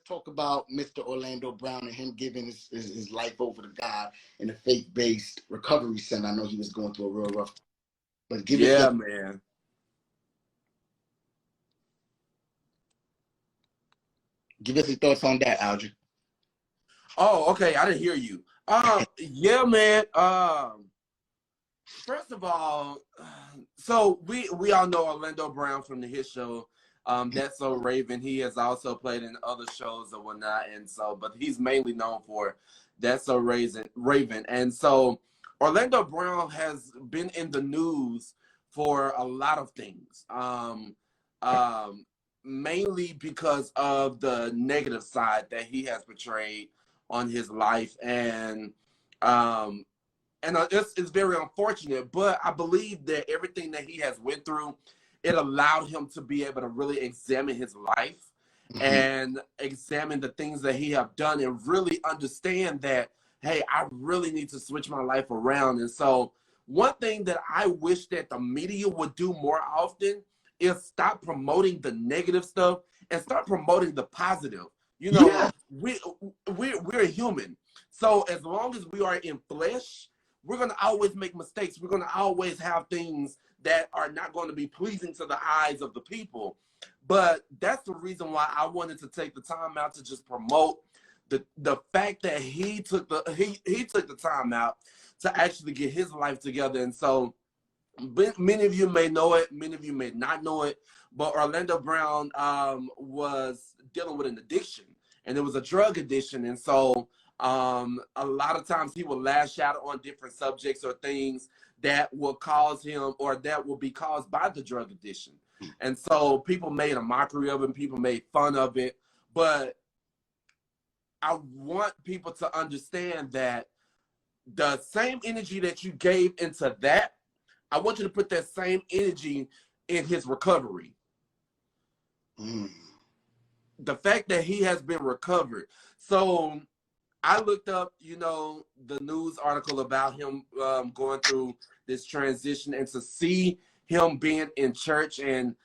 talk about Mr. Orlando Brown and him giving his life over to God in a faith-based recovery center. I know he was going through a real rough time. But man. Give us your thoughts on that, Aldrin. Oh, okay. I didn't hear you. Yeah, man. First of all, so we all know Orlando Brown from the hit show, That's So Raven. He has also played in other shows or whatnot, and so, but he's mainly known for That's So Raven. And so Orlando Brown has been in the news for a lot of things, mainly because of the negative side that he has portrayed on his life, and it's very unfortunate, but I believe that everything that he has went through, it allowed him to be able to really examine his life and examine the things that he have done and really understand that, hey, I really need to switch my life around. And so one thing that I wish that the media would do more often is stop promoting the negative stuff and start promoting the positive. You know, we're human. So as long as we are in flesh, we're going to always make mistakes. We're going to always have things that are not going to be pleasing to the eyes of the people. But that's the reason why I wanted to take the time out to just promote the fact that he took the time out to actually get his life together. And so many of you may know it, many of you may not know it, but Orlando Brown was dealing with an addiction, and it was a drug addiction. And so a lot of times he will lash out on different subjects or things that will cause him, or that will be caused by the drug addiction. And so people made a mockery of it, people made fun of it. But I want people to understand that the same energy that you gave into that, I want you to put that same energy in his recovery. The fact that he has been recovered. So I looked up, the news article about him going through this transition, and to see him being in church and,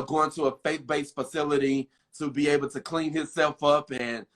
going to a faith-based facility to be able to clean himself up and,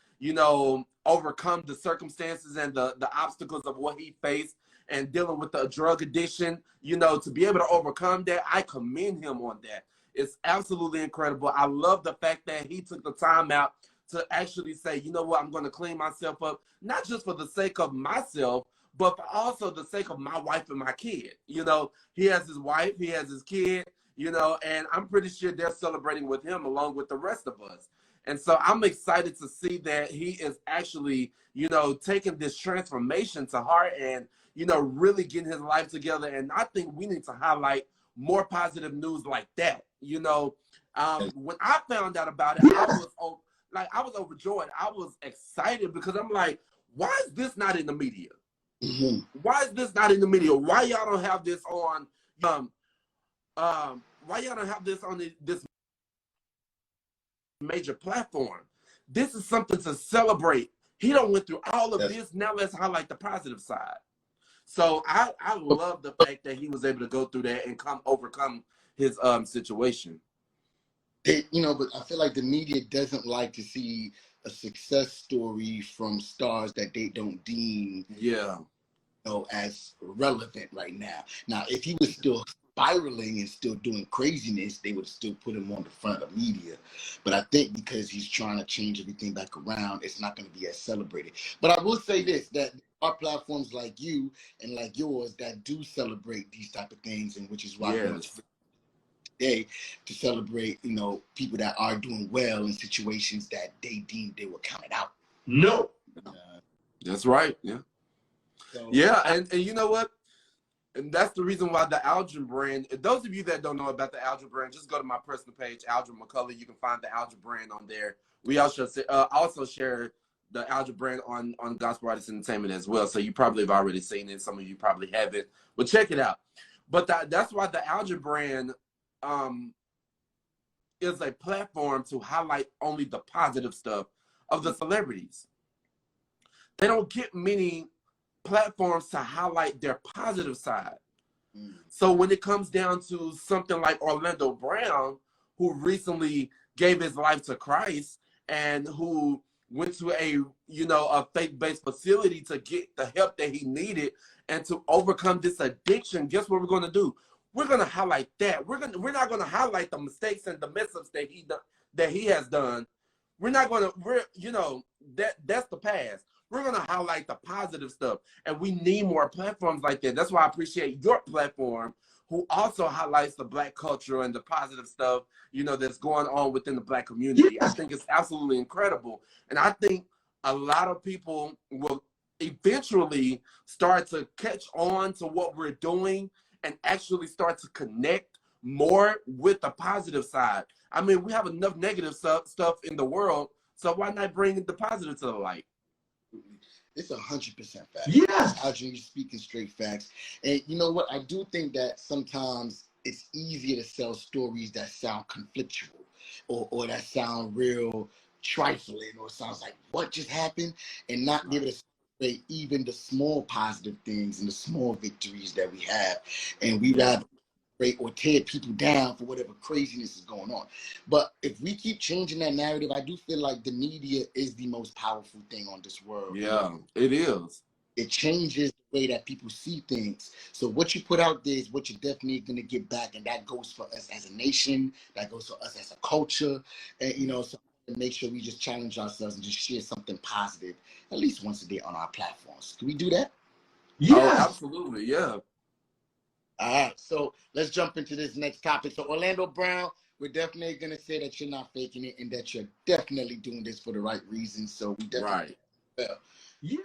overcome the circumstances and the obstacles of what he faced and dealing with the drug addiction, to be able to overcome that, I commend him on that. It's absolutely incredible. I love the fact that he took the time out to actually say, you know what, I'm going to clean myself up, not just for the sake of myself, but for also the sake of my wife and my kid. He has his wife, he has his kid, and I'm pretty sure they're celebrating with him along with the rest of us. And so I'm excited to see that he is actually, taking this transformation to heart and, really getting his life together. And I think we need to highlight more positive news like that. When I found out about it, I was overjoyed. I was excited because I'm like, why is this not in the media? Why is this not in the media? Why y'all don't have this on? Why y'all don't have this on this major platform? This is something to celebrate. He don't went through all of this. Now let's highlight the positive side. So I love the fact that he was able to go through that and overcome his situation. But I feel like the media doesn't like to see a success story from stars that they don't deem as relevant right now. Now, if he was still spiraling and still doing craziness, they would still put him on the front of media. But I think because he's trying to change everything back around, it's not going to be as celebrated. But I will say this, that there are platforms like you and like yours that do celebrate these type of things, and which is why it's today to celebrate, people that are doing well in situations that they deemed they were counted out. No. That's right. Yeah. So, and you know what? And that's the reason why the Aldrin brand, those of you that don't know about the Aldrin brand, just go to my personal page, Aldrin McCullough. You can find the Aldrin brand on there. We also share the Aldrin brand on Gospel Artists Entertainment as well. So you probably have already seen it. Some of you probably haven't. But check it out. But that's why the Aldrin brand is a platform to highlight only the positive stuff of the celebrities. They don't get many platforms to highlight their positive side. So when it comes down to something like Orlando Brown, who recently gave his life to Christ and who went to a faith-based facility to get the help that he needed and to overcome this addiction. Guess what we're going to do? We're going to highlight that. We're not going to highlight the mistakes and the mess-ups that he has done. We're not going to, that's the past. We're going to highlight the positive stuff. And we need more platforms like that. That's why I appreciate your platform, who also highlights the Black culture and the positive stuff, that's going on within the Black community. Yeah. I think it's absolutely incredible. And I think a lot of people will eventually start to catch on to what we're doing and actually start to connect more with the positive side. I mean, we have enough negative stuff in the world, so why not bring the positive to the light? It's 100% fact. Yes. Algin, you're speaking straight facts. And you know what? I do think that sometimes it's easier to sell stories that sound conflictual or that sound real trifling or sounds like what just happened, and not be able to say even the small positive things and the small victories that we have. And we rather or tear people down for whatever craziness is going on. But if we keep changing that narrative, I do feel like the media is the most powerful thing on this world. Yeah, it is. It changes the way that people see things. So what you put out there is what you're definitely going to get back. And that goes for us as a nation. That goes for us as a culture. And, so make sure we just challenge ourselves and just share something positive at least once a day on our platforms. Can we do that? Yeah, oh, absolutely. Yeah. All right, so let's jump into this next topic. So Orlando Brown, we're definitely going to say that you're not faking it and that you're definitely doing this for the right reasons. So we definitely, right. Yeah.